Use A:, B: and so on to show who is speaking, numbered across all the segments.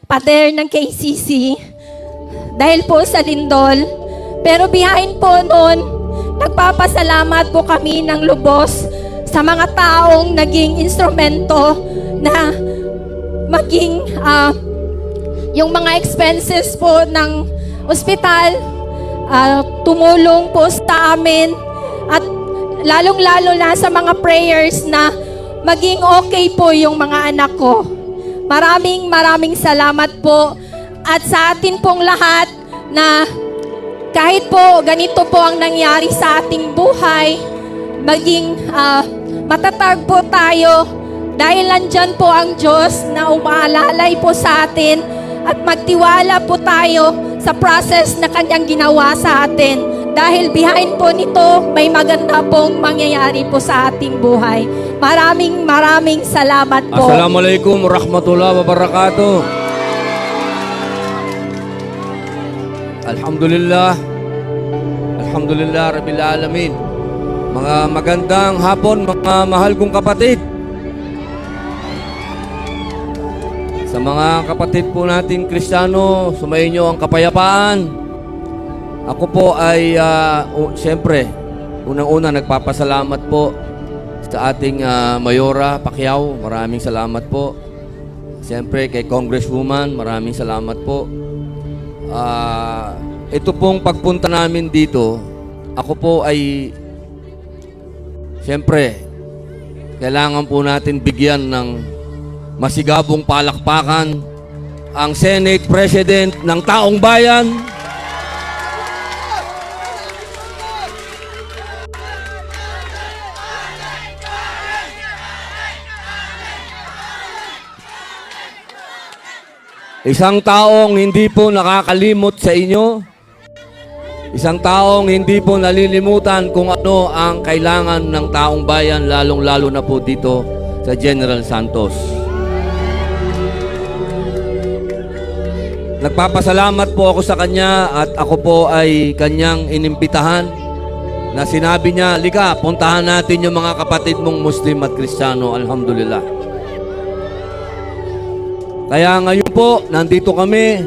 A: pader ng KCC dahil po sa lindol. Pero behind po noon, nagpapasalamat po kami ng lubos sa mga taong naging instrumento na maging yung mga expenses po ng ospital, tumulong po sa amin, at lalong-lalo na sa mga prayers na maging okay po yung mga anak ko. Maraming salamat po. At sa atin pong lahat na kahit po ganito po ang nangyari sa ating buhay, maging matatag po tayo dahil nandyan po ang Diyos na umaalalay po sa atin, at magtiwala po tayo sa process na Kanyang ginawa sa atin. Dahil behind po nito, may maganda pong mangyayari po sa ating buhay. Maraming salamat po.
B: Assalamualaikum warahmatullahi wabarakatuh. Alhamdulillah. Alhamdulillah Rabbil Alamin. Mga magandang hapon, mga mahal kong kapatid. Sa mga kapatid po nating Kristiyano, sumayin nyo ang kapayapaan. Ako po ay, siyempre, unang-una nagpapasalamat po sa ating Mayora Pacquiao. Maraming salamat po. Siyempre kay Congresswoman, maraming salamat po. Ito pong pagpunta namin dito, ako po ay, siyempre, kailangan po natin bigyan ng masigabong palakpakan ang Senate President ng Taong Bayan, isang taong hindi po nakakalimot sa inyo, isang taong hindi po nalilimutan kung ano ang kailangan ng taong bayan, lalong-lalo na po dito sa General Santos. Nagpapasalamat po ako sa kanya, at ako po ay kanyang inimbitahan na sinabi niya, "Lika, puntahan natin yung mga kapatid mong Muslim at Kristiyano." Alhamdulillah. Kaya ngayon po, nandito kami,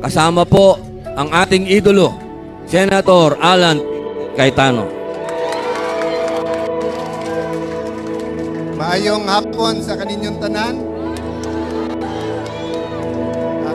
B: kasama po ang ating idolo, Senator Alan Cayetano.
C: Maayong hapon sa kaninyong tanan.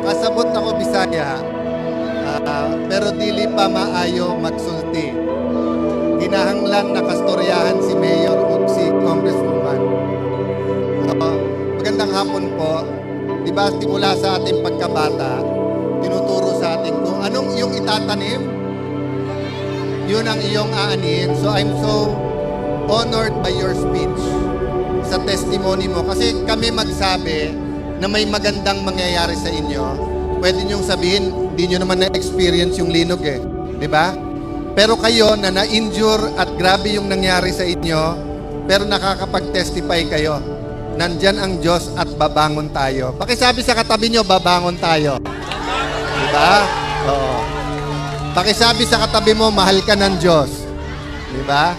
C: Kasabot ako Bisaya, pero dili pa maayo magsulti. Kinahanglan na kastoryahan si Mayor o si Congresswoman. Magandang hapon po. Diba simula sa ating pagkabata, tinuturo sa atin kung anong iyong itatanim, yun ang iyong aanin. So I'm so honored by your speech, sa testimony mo. Kasi kami magsabi na may magandang mangyayari sa inyo, pwede niyong sabihin, hindi niyo naman na-experience yung linog eh. Diba? Pero kayo na na-injure at grabe yung nangyari sa inyo, pero nakakapag-testify kayo. Nandyan ang Diyos at babangon tayo. Pakisabi sa katabi nyo, babangon tayo. Diba? Oo. Pakisabi sa katabi mo, mahal ka ng Diyos. Diba?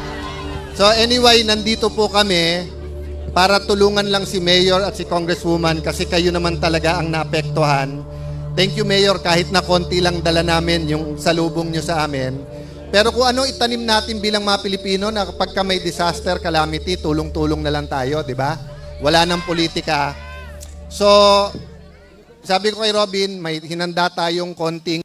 C: So anyway, nandito po kami para tulungan lang si Mayor at si Congresswoman kasi kayo naman talaga ang naapektuhan. Thank you, Mayor, kahit na konti lang dala namin yung salubong nyo sa amin. Pero kung ano itanim natin bilang mga Pilipino na kapag may disaster, calamity, tulong-tulong na lang tayo, di ba? Wala nang politika. So, sabi ko kay Robin, may hinanda tayong konting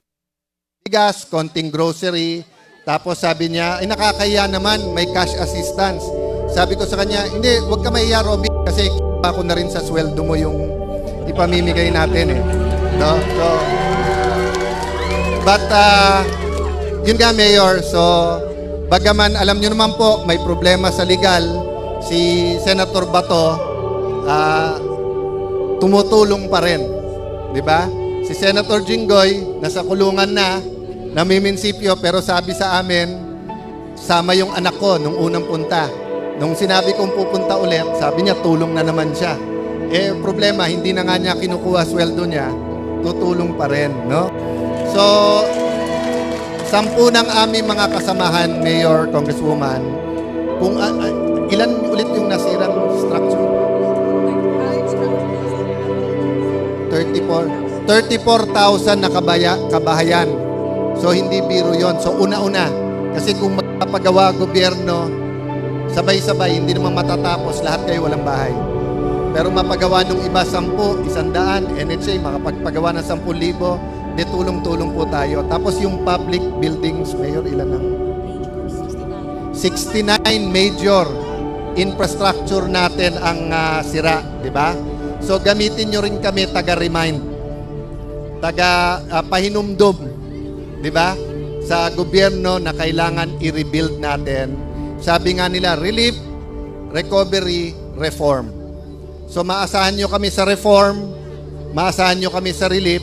C: bigas, konting grocery. Tapos sabi niya, ay nakakaya naman, may cash assistance. Sabi ko sa kanya, hindi, huwag ka mahiya, Robin, kasi ako na rin sa sweldo mo yung ipamimigay natin eh. No? So, but, yun nga, Mayor, so, bagaman, alam nyo naman po, may problema sa legal, si Senator Bato, tumutulong pa rin. Di ba? Si Senator Jinggoy, nasa kulungan na, namiminsipyo, pero sabi sa amin, sama yung anak ko nung unang punta. Nung sinabi kong pupunta ulit, sabi niya, tulong na naman siya. Eh, problema, hindi na nga niya kinukuha sweldo niya, tutulong pa rin, no? So, 10 ng aming mga kasamahan, Mayor, Congresswoman, kung ilan ulit yung nasirang structure? 34. 34,000 na kabahayan. So hindi biro yon. So una-una, kasi kung magpapagawa gobyerno, sabay-sabay, hindi naman matatapos, lahat kayo walang bahay. Pero mapagawa nung iba 10, 100, NHA, makapagpagawa ng 10,000, di tulong-tulong po tayo. Tapos yung public buildings, Mayor, ilan ang? 69 major infrastructure natin ang sira, di ba? So gamitin nyo rin kami taga-remind, pahinumdum, di ba? Sa gobyerno na kailangan i-rebuild natin. Sabi nga nila, relief, recovery, reform. So maasahan nyo kami sa reform, maasahan nyo kami sa relief,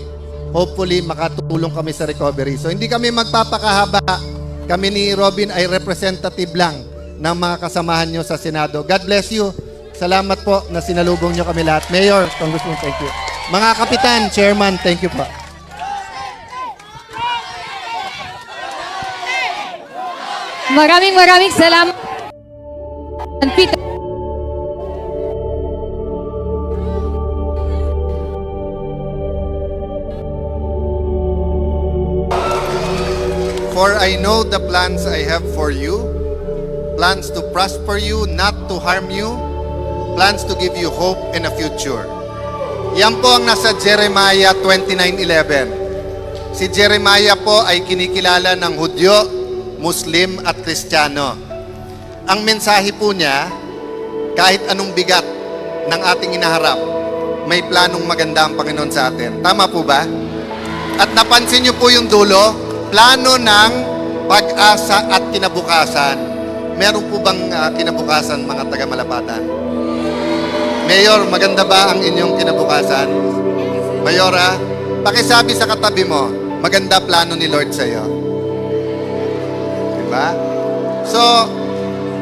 C: hopefully makatulong kami sa recovery. So hindi kami magpapakahaba. Kami ni Robin ay representative lang ng mga kasamahan nyo sa Senado. God bless you. Salamat po na sinalubong nyo kami lahat. Mayor, Congressman, thank you. Mga kapitan, chairman, thank you po.
A: Maraming salamat. Peter.
C: For I know the plans I have for you, plans to prosper you, not to harm you, plans to give you hope and a future. Yan po ang nasa Jeremiah 29:11. Si Jeremiah po ay kinikilala ng Hudyo, Muslim at Kristiyano. Ang mensahe po niya, kahit anong bigat ng ating inaharap, may planong maganda ang Panginoon sa atin. Tama po ba? At napansin niyo po yung dulo, plano ng pag-asa at kinabukasan. Meron po bang kinabukasan, mga taga-Malapatan? Mayor, maganda ba ang inyong kinabukasan? Mayora, pakisabi sa katabi mo, maganda plano ni Lord sa iyo. Diba? So,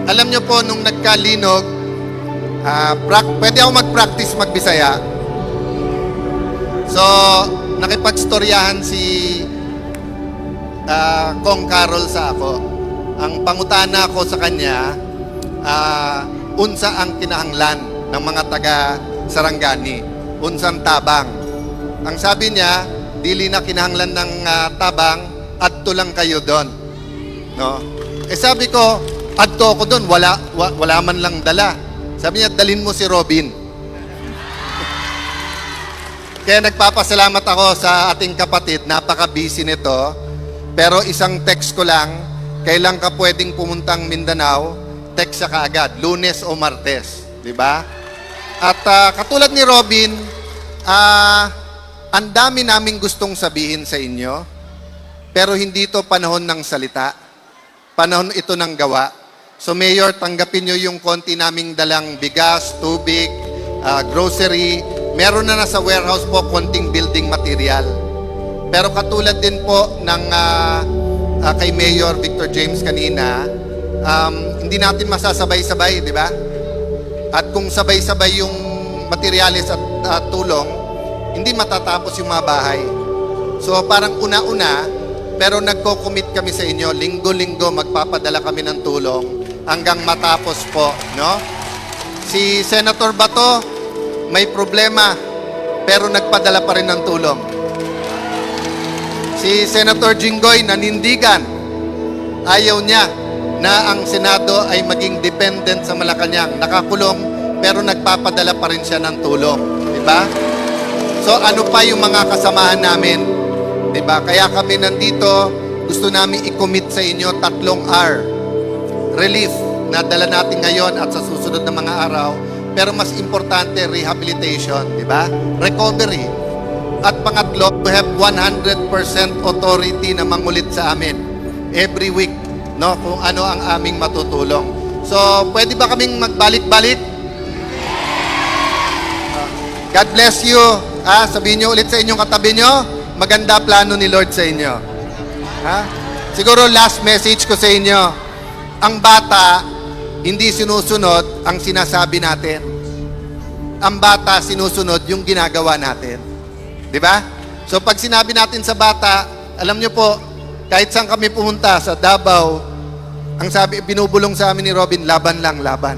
C: alam nyo po, nung nagkalinog, pwede ako mag-practice magbisaya. So, nakipagstoryahan si Kong Carol sa ako. Ang pangutana ko sa kanya, unsa ang kinahanglan ng mga taga Sarangani? Unsang tabang? Ang sabi niya, dili na kinahanglan ng tabang, adto lang kayo doon. No? Eh sabi ko, adto ko doon, wala man lang dala. Sabi niya, dalin mo si Robin. Kaya nagpapasalamat ako sa ating kapatid, napaka-busy nito. Pero isang text ko lang, kailan ka pwedeng pumuntang Mindanao, text siya kaagad, Lunes o Martes. Diba? At katulad ni Robin, ang dami naming gustong sabihin sa inyo, pero hindi ito panahon ng salita. Panahon ito ng gawa. So Mayor, tanggapin nyo yung konti naming dalang bigas, tubig, grocery. Meron na nasa warehouse po konting building material. Pero katulad din po ng kay Mayor Victor James kanina, hindi natin masasabay-sabay, di ba? At kung sabay-sabay yung materyales at tulong, hindi matatapos yung mga bahay. So parang una-una, pero nagko-commit kami sa inyo, linggo-linggo magpapadala kami ng tulong hanggang matapos po, no? Si Senator Bato, may problema, pero nagpadala pa rin ng tulong. Si Senator Jinggoy nanindigan. Ayaw niya na ang Senado ay maging dependent sa Malacanang. Nakakulong pero nagpapadala pa rin siya ng tulong. Diba? So ano pa yung mga kasamahan namin? Diba? Kaya kami nandito, gusto namin i-commit sa inyo 3 R. Relief na dala natin ngayon at sa susunod na mga araw. Pero mas importante, rehabilitation. Diba? Recovery. At pangatlo, we have 100% authority na mangulit sa amin every week, no? Kung ano ang aming matutulong. So, pwede ba kaming magbalik-balik? God bless you. Sabihin nyo ulit sa inyong katabi nyo, maganda plano ni Lord sa inyo. Siguro last message ko sa inyo, ang bata, hindi sinusunod ang sinasabi natin. Ang bata, sinusunod yung ginagawa natin. Diba? So pag sinabi natin sa bata, alam nyo po, kahit saan kami pumunta, sa Davao, ang sabi, binubulong sa amin ni Robin, laban lang, laban.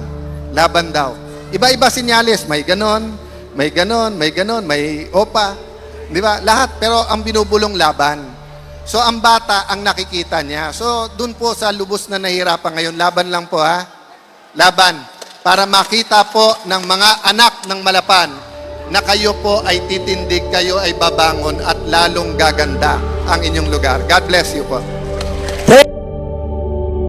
C: Laban daw. Iba-iba sinyales, may ganon, may ganon, may ganon, may opa. Di ba? Lahat, pero ang binubulong laban. So, ang bata, ang nakikita niya. So, dun po sa lubos na nahihirapan ngayon, laban lang po ha. Laban. Para makita po ng mga anak ng Malapan na kayo po ay titindig, kayo ay babangon at lalong gaganda ang inyong lugar. God bless you po.